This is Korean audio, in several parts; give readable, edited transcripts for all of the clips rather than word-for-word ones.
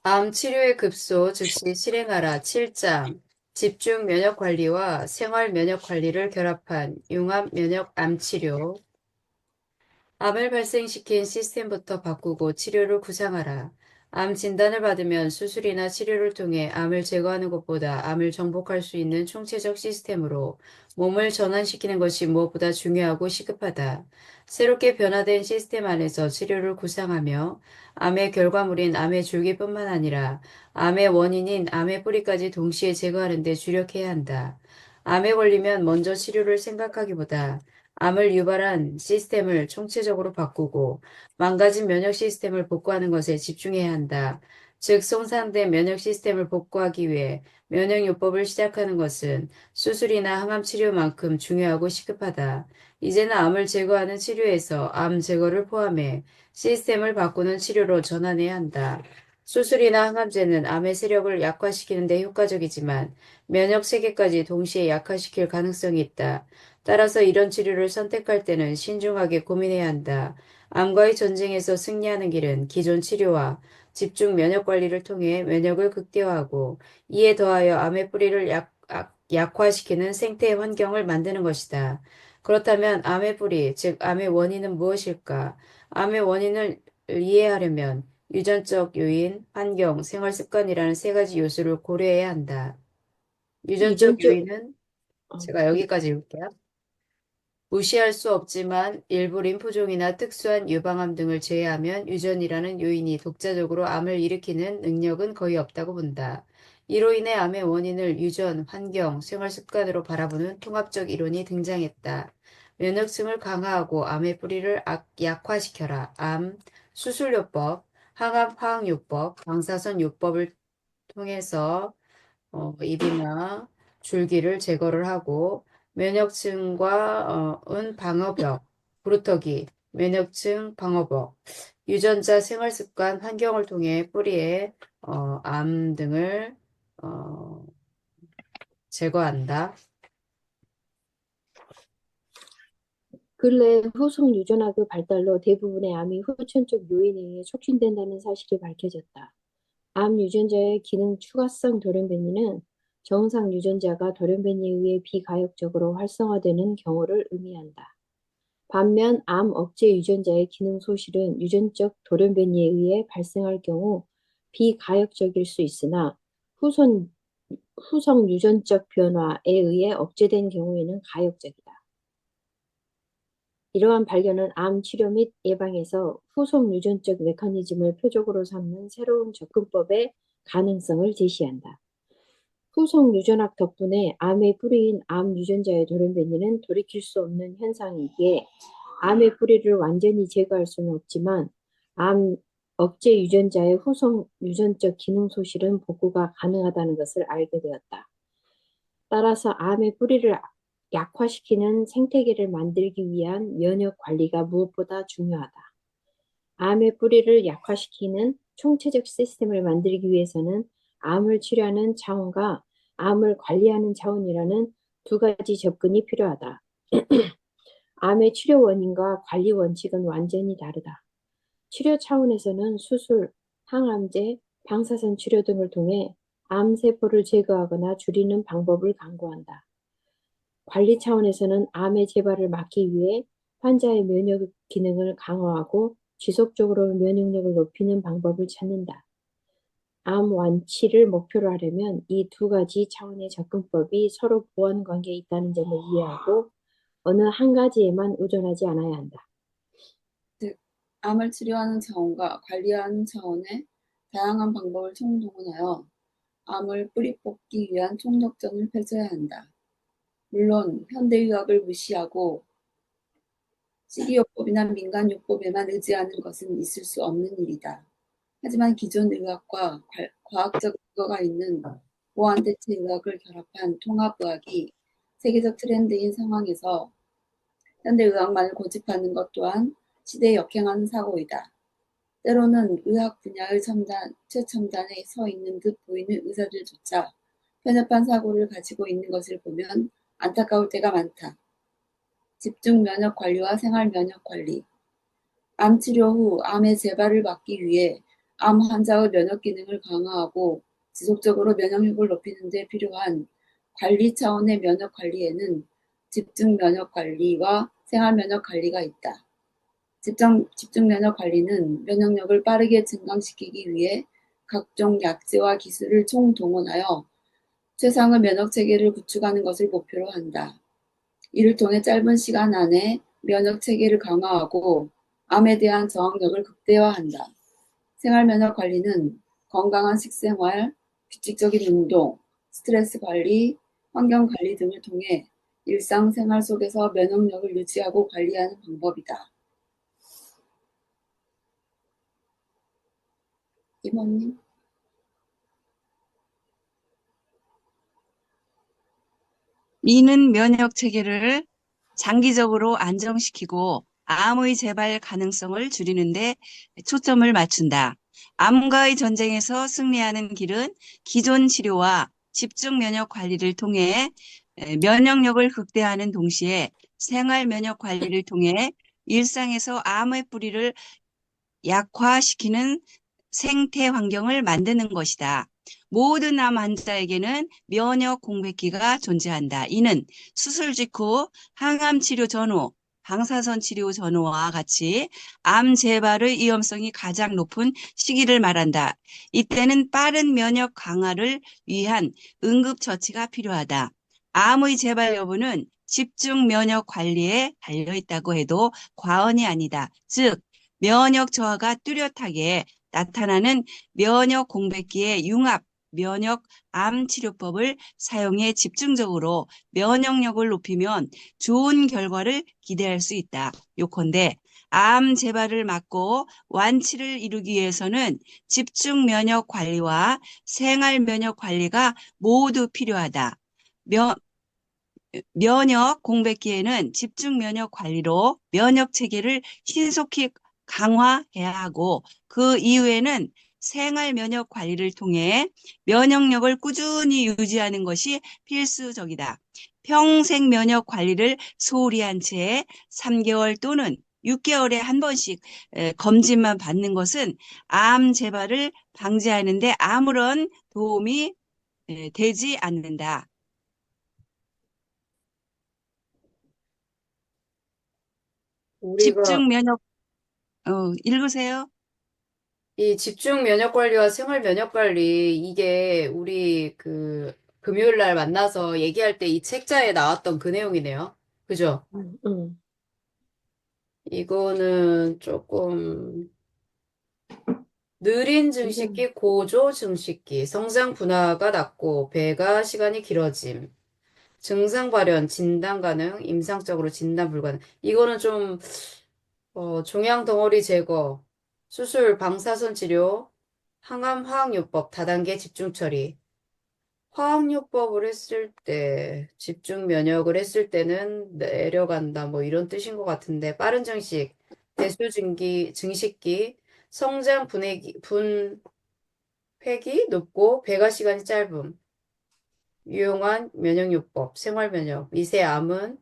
암 치료의 급소 즉시 실행하라. 7장 집중 면역 관리와 생활 면역 관리를 결합한 융합 면역 암 치료. 암을 발생시킨 시스템부터 바꾸고 치료를 구상하라. 암 진단을 받으면 수술이나 치료를 통해 암을 제거하는 것보다 암을 정복할 수 있는 총체적 시스템으로 몸을 전환시키는 것이 무엇보다 중요하고 시급하다. 새롭게 변화된 시스템 안에서 치료를 구상하며 암의 결과물인 암의 줄기뿐만 아니라 암의 원인인 암의 뿌리까지 동시에 제거하는 데 주력해야 한다. 암에 걸리면 먼저 치료를 생각하기보다 암을 유발한 시스템을 총체적으로 바꾸고 망가진 면역 시스템을 복구하는 것에 집중해야 한다. 즉, 손상된 면역 시스템을 복구하기 위해 면역요법을 시작하는 것은 수술이나 항암 치료만큼 중요하고 시급하다. 이제는 암을 제거하는 치료에서 암 제거를 포함해 시스템을 바꾸는 치료로 전환해야 한다. 수술이나 항암제는 암의 세력을 약화시키는 데 효과적이지만 면역 세계까지 동시에 약화시킬 가능성이 있다. 따라서 이런 치료를 선택할 때는 신중하게 고민해야 한다. 암과의 전쟁에서 승리하는 길은 기존 치료와 집중 면역 관리를 통해 면역을 극대화하고 이에 더하여 암의 뿌리를 약화시키는 생태 환경을 만드는 것이다. 그렇다면 암의 뿌리, 즉 암의 원인은 무엇일까? 암의 원인을 이해하려면 유전적 요인, 환경, 생활 습관이라는 세 가지 요소를 고려해야 한다. 유전적 유전적, 요인은 제가 네. 여기까지 읽을게요. 무시할 수 없지만 일부 림프종이나 특수한 유방암 등을 제외하면 유전이라는 요인이 독자적으로 암을 일으키는 능력은 거의 없다고 본다. 이로 인해 암의 원인을 유전, 환경, 생활 습관으로 바라보는 통합적 이론이 등장했다. 면역층을 강화하고 암의 뿌리를 약화시켜라. 암, 수술요법, 항암 화학요법, 방사선 요법을 통해서 입이나 줄기를 제거를 하고 면역층과 은 방어벽, 부루터기, 면역층 방어벽, 유전자 생활습관 환경을 통해 뿌리에 암 등을 어, 제거한다. 근래 후속 유전학의 발달로 대부분의 암이 후천적 요인에 의해 촉진된다는 사실이 밝혀졌다. 암 유전자의 기능 추가성 돌연변이는 정상 유전자가 돌연변이에 의해 비가역적으로 활성화되는 경우를 의미한다. 반면 암 억제 유전자의 기능 소실은 유전적 돌연변이에 의해 발생할 경우 비가역적일 수 있으나 후손, 후성 유전적 변화에 의해 억제된 경우에는 가역적이다. 이러한 발견은 암 치료 및 예방에서 후속 유전적 메커니즘을 표적으로 삼는 새로운 접근법의 가능성을 제시한다. 후속 유전학 덕분에 암의 뿌리인 암 유전자의 돌연변이는 돌이킬 수 없는 현상이기에 암의 뿌리를 완전히 제거할 수는 없지만 암 억제 유전자의 후속 유전적 기능 소실은 복구가 가능하다는 것을 알게 되었다. 따라서 암의 뿌리를 약화시키는 생태계를 만들기 위한 면역 관리가 무엇보다 중요하다. 암의 뿌리를 약화시키는 총체적 시스템을 만들기 위해서는 암을 치료하는 차원과 암을 관리하는 차원이라는 두 가지 접근이 필요하다. 암의 치료 원인과 관리 원칙은 완전히 다르다. 치료 차원에서는 수술, 항암제, 방사선 치료 등을 통해 암세포를 제거하거나 줄이는 방법을 강구한다. 관리 차원에서는 암의 재발을 막기 위해 환자의 면역 기능을 강화하고 지속적으로 면역력을 높이는 방법을 찾는다. 암 완치를 목표로 하려면 이 두 가지 차원의 접근법이 서로 보완 관계에 있다는 점을 이해하고 어느 한 가지에만 의존하지 않아야 한다. 즉, 암을 치료하는 차원과 관리하는 차원의 다양한 방법을 총동원하여 암을 뿌리 뽑기 위한 총력전을 펼쳐야 한다. 물론 현대의학을 무시하고 식이요법이나 민간요법에만 의지하는 것은 있을 수 없는 일이다. 하지만 기존 의학과 과학적 근거가 있는 보완 대체 의학을 결합한 통합의학이 세계적 트렌드인 상황에서 현대의학만을 고집하는 것 또한 시대에 역행하는 사고이다. 때로는 의학 분야의 최첨단에 서 있는 듯 보이는 의사들조차 편협한 사고를 가지고 있는 것을 보면 안타까울 때가 많다. 집중 면역 관리와 생활 면역 관리. 암 치료 후 암의 재발을 막기 위해 암 환자의 면역 기능을 강화하고 지속적으로 면역력을 높이는 데 필요한 관리 차원의 면역 관리에는 집중 면역 관리와 생활 면역 관리가 있다. 집중 면역 관리는 면역력을 빠르게 증강시키기 위해 각종 약제와 기술을 총동원하여 최상의 면역 체계를 구축하는 것을 목표로 한다. 이를 통해 짧은 시간 안에 면역 체계를 강화하고 암에 대한 저항력을 극대화한다. 생활 면역 관리는 건강한 식생활, 규칙적인 운동, 스트레스 관리, 환경 관리 등을 통해 일상생활 속에서 면역력을 유지하고 관리하는 방법이다. 이모님. 이는 면역 체계를 장기적으로 안정시키고 암의 재발 가능성을 줄이는 데 초점을 맞춘다. 암과의 전쟁에서 승리하는 길은 기존 치료와 집중 면역 관리를 통해 면역력을 극대화하는 동시에 생활 면역 관리를 통해 일상에서 암의 뿌리를 약화시키는 생태 환경을 만드는 것이다. 모든 암 환자에게는 면역 공백기가 존재한다. 이는 수술 직후, 항암 치료 전후, 방사선 치료 전후와 같이 암 재발의 위험성이 가장 높은 시기를 말한다. 이때는 빠른 면역 강화를 위한 응급처치가 필요하다. 암의 재발 여부는 집중 면역 관리에 달려 있다고 해도 과언이 아니다. 즉, 면역 저하가 뚜렷하게 나타나는 면역 공백기의 융합 면역 암 치료법을 사용해 집중적으로 면역력을 높이면 좋은 결과를 기대할 수 있다. 요컨대 암 재발을 막고 완치를 이루기 위해서는 집중 면역 관리와 생활 면역 관리가 모두 필요하다. 면역 공백기에는 집중 면역 관리로 면역 체계를 신속히 강화해야 하고 그 이후에는 생활 면역 관리를 통해 면역력을 꾸준히 유지하는 것이 필수적이다. 평생 면역 관리를 소홀히 한 채 3개월 또는 6개월에 한 번씩 검진만 받는 것은 암 재발을 방지하는 데 아무런 도움이 되지 않는다. 우리가 집중 면역 읽으세요. 이 집중 면역 관리와 생활 면역 관리, 이게 우리 그 금요일 날 만나서 얘기할 때 이 책자에 나왔던 그 내용이네요. 그죠? 응. 이거는 조금 느린 이건, 증식기, 고조 증식기, 성장 분화가 낮고 배가 시간이 길어짐, 증상 발현, 진단 가능, 임상적으로 진단 불가능. 이거는 좀 종양 덩어리 제거, 수술, 방사선 치료, 항암 화학요법, 다단계 집중 처리. 화학요법을 했을 때, 집중 면역을 했을 때는 내려간다, 뭐 이런 뜻인 것 같은데, 빠른 증식, 증식기, 성장 분회기 높고, 배가 시간이 짧음, 유용한 면역요법, 생활면역, 미세암은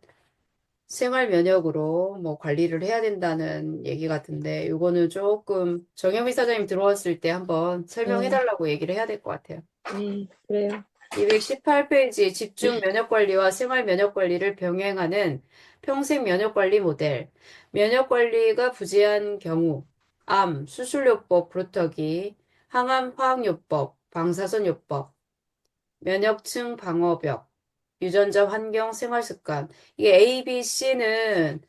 생활면역으로 뭐 관리를 해야 된다는 얘기 같은데, 요거는 조금 정영미 사장님 들어왔을 때 한번 네, 설명해달라고 얘기를 해야 될 것 같아요. 네, 그래요. 218페이지 집중 면역 관리와 생활 면역 관리를 병행하는 평생 면역 관리 모델. 면역 관리가 부재한 경우, 암, 수술요법, 부루터기, 항암 화학요법, 방사선요법, 면역층 방어벽, 유전자 환경 생활 습관. 이게 A, B, C는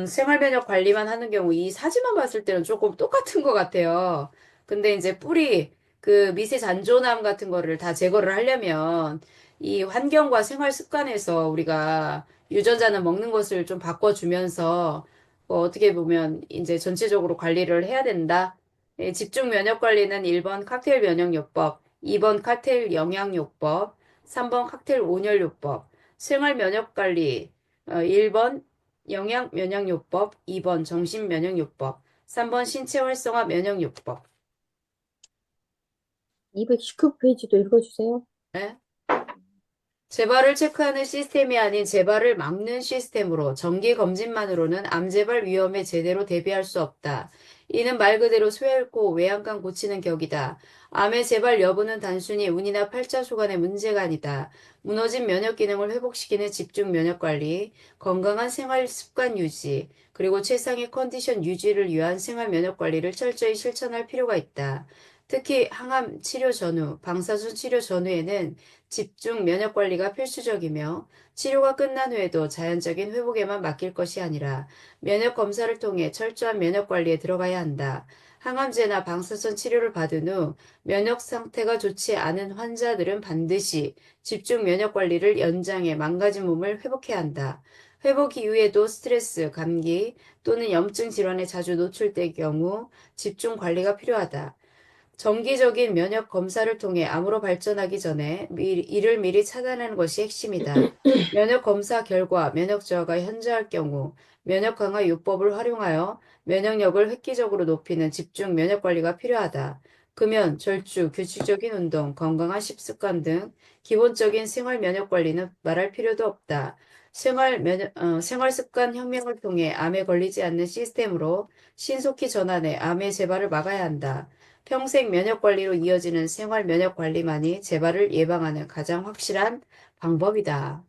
생활 면역 관리만 하는 경우 이 사진만 봤을 때는 조금 똑같은 것 같아요. 근데 이제 뿌리 그 미세 잔존암 같은 거를 다 제거를 하려면 이 환경과 생활 습관에서 우리가 유전자는 먹는 것을 좀 바꿔주면서 어떻게 보면 이제 전체적으로 관리를 해야 된다. 예, 집중 면역 관리는 1번 칵테일 면역요법, 2번 칵테일 영양요법, 3번 칵테일 온열요법, 생활 면역 관리, 1번 영양 면역요법, 2번 정신 면역요법, 3번 신체 활성화 면역요법. 219페이지도 읽어주세요. 네? 재발을 체크하는 시스템이 아닌 재발을 막는 시스템으로 정기 검진만으로는 암 재발 위험에 제대로 대비할 수 없다. 이는 말 그대로 쇠앓고 외양간 고치는 격이다. 암의 재발 여부는 단순히 운이나 팔자소관의 문제가 아니다. 무너진 면역 기능을 회복시키는 집중 면역 관리, 건강한 생활 습관 유지, 그리고 최상의 컨디션 유지를 위한 생활 면역 관리를 철저히 실천할 필요가 있다. 특히 항암 치료 전후, 방사선 치료 전후에는 집중 면역 관리가 필수적이며 치료가 끝난 후에도 자연적인 회복에만 맡길 것이 아니라 면역 검사를 통해 철저한 면역 관리에 들어가야 한다. 항암제나 방사선 치료를 받은 후 면역 상태가 좋지 않은 환자들은 반드시 집중 면역 관리를 연장해 망가진 몸을 회복해야 한다. 회복 이후에도 스트레스, 감기 또는 염증 질환에 자주 노출될 경우 집중 관리가 필요하다. 정기적인 면역 검사를 통해 암으로 발전하기 전에 이를 미리 차단하는 것이 핵심이다. 면역 검사 결과 면역 저하가 현저할 경우 면역 강화 요법을 활용하여 면역력을 획기적으로 높이는 집중 면역 관리가 필요하다. 금연, 절주, 규칙적인 운동, 건강한 식습관 등 기본적인 생활 면역 관리는 말할 필요도 없다. 생활 습관 혁명을 통해 암에 걸리지 않는 시스템으로 신속히 전환해 암의 재발을 막아야 한다. 평생 면역 관리로 이어지는 생활 면역 관리만이 재발을 예방하는 가장 확실한 방법이다.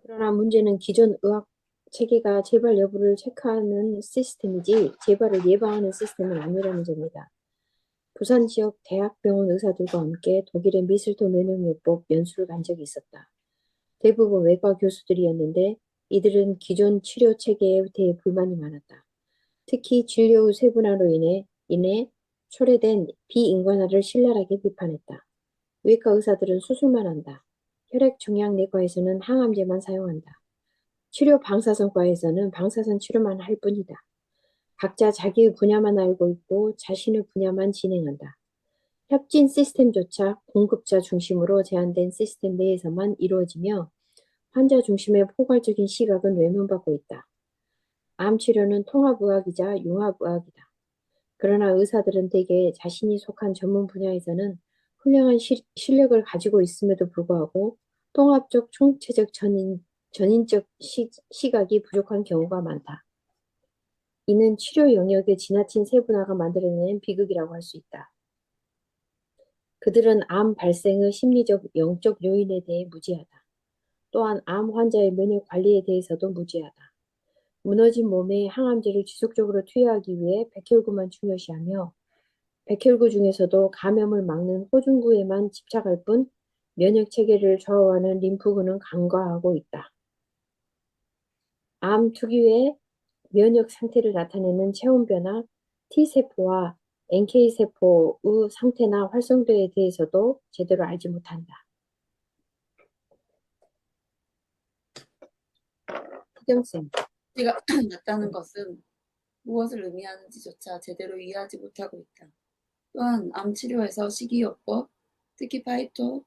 그러나 문제는 기존 의학 체계가 재발 여부를 체크하는 시스템이지 재발을 예방하는 시스템은 아니라는 점이다. 부산 지역 대학병원 의사들과 함께 독일의 미슬토 면역요법 연수를 간 적이 있었다. 대부분 외과 교수들이었는데 이들은 기존 치료 체계에 대해 불만이 많았다. 특히 진료 후 세분화로 인해 초래된 비인간화를 신랄하게 비판했다. 외과 의사들은 수술만 한다. 혈액종양내과에서는 항암제만 사용한다. 치료 방사선과에서는 방사선 치료만 할 뿐이다. 각자 자기의 분야만 알고 있고 자신의 분야만 진행한다. 협진 시스템조차 공급자 중심으로 제한된 시스템 내에서만 이루어지며 환자 중심의 포괄적인 시각은 외면받고 있다. 암 치료는 통합의학이자 융합의학이다. 그러나 의사들은 대개 자신이 속한 전문 분야에서는 훌륭한 실력을 가지고 있음에도 불구하고 통합적 총체적 전인적 시각이 부족한 경우가 많다. 이는 치료 영역의 지나친 세분화가 만들어내는 비극이라고 할 수 있다. 그들은 암 발생의 심리적, 영적 요인에 대해 무지하다. 또한 암 환자의 면역 관리에 대해서도 무지하다. 무너진 몸에 항암제를 지속적으로 투여하기 위해 백혈구만 중요시하며 백혈구 중에서도 감염을 막는 호중구에만 집착할 뿐 면역 체계를 좌우하는 림프구는 간과하고 있다. 암 특유의 면역 상태를 나타내는 체온 변화, T세포와 NK세포의 상태나 활성도에 대해서도 제대로 알지 못한다. 희경쌤, 문제가 났다는 것은 무엇을 의미하는지조차 제대로 이해하지 못하고 있다. 또한 암 치료에서 식이요법, 특히 파이토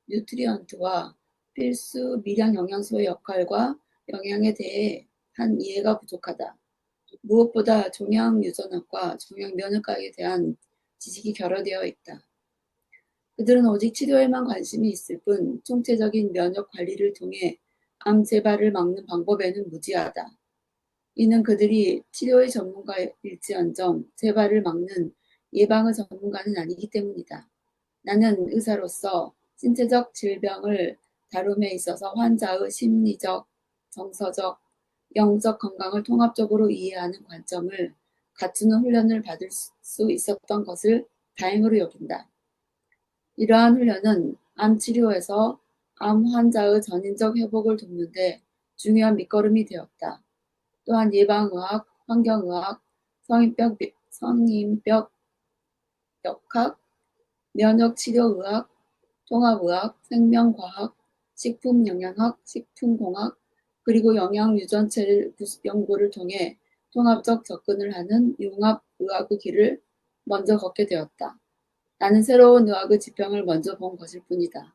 뉴트리언트와 필수 미량 영양소의 역할과 영향에 대해 한 이해가 부족하다. 무엇보다 종양 유전학과 종양 면역학에 대한 지식이 결여되어 있다. 그들은 오직 치료에만 관심이 있을 뿐 총체적인 면역 관리를 통해 암 재발을 막는 방법에는 무지하다. 이는 그들이 치료의 전문가일지언정 재발을 막는 예방의 전문가는 아니기 때문이다. 나는 의사로서 신체적 질병을 다룸에 있어서 환자의 심리적, 정서적, 영적 건강을 통합적으로 이해하는 관점을 갖추는 훈련을 받을 수 있었던 것을 다행으로 여긴다. 이러한 훈련은 암 치료에서 암 환자의 전인적 회복을 돕는 데 중요한 밑거름이 되었다. 또한 예방의학, 환경의학, 성인병 역학, 면역치료의학, 통합의학, 생명과학, 식품영양학, 식품공학, 그리고 영양유전체 연구를 통해 통합적 접근을 하는 융합의학의 길을 먼저 걷게 되었다. 나는 새로운 의학의 지평을 먼저 본 것일 뿐이다.